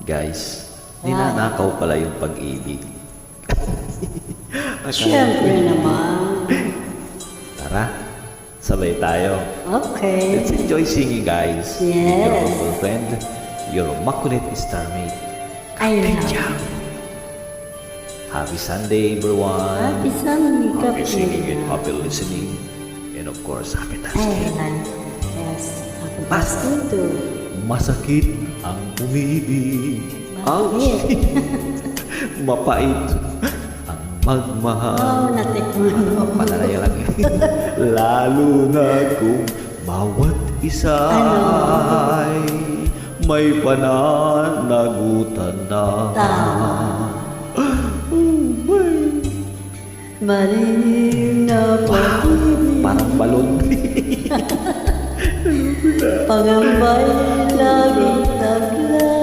Guys, ninanakaw pala yung pag-ibig. Siyempre naman. Tara, sabay tayo. Okay. Let's enjoy singing, guys. With your Yes. humble friend, your immaculate starmate, I Captain love Jam. Happy Sunday, everyone. Happy Sunday, Happy Captain singing and Jam. happy listening. And of course, happy Ay, Thanksgiving. yes. Happy Basta. Thanksgiving too. Masakit ang umibig. Bakit? Mapait ang magmahal. Oh, natikman mo. Panalaya lang eh. Lalo na kung bawat isa ay may pananagutan na. Maring na pag-ibig, Parang balon. pangambay lagi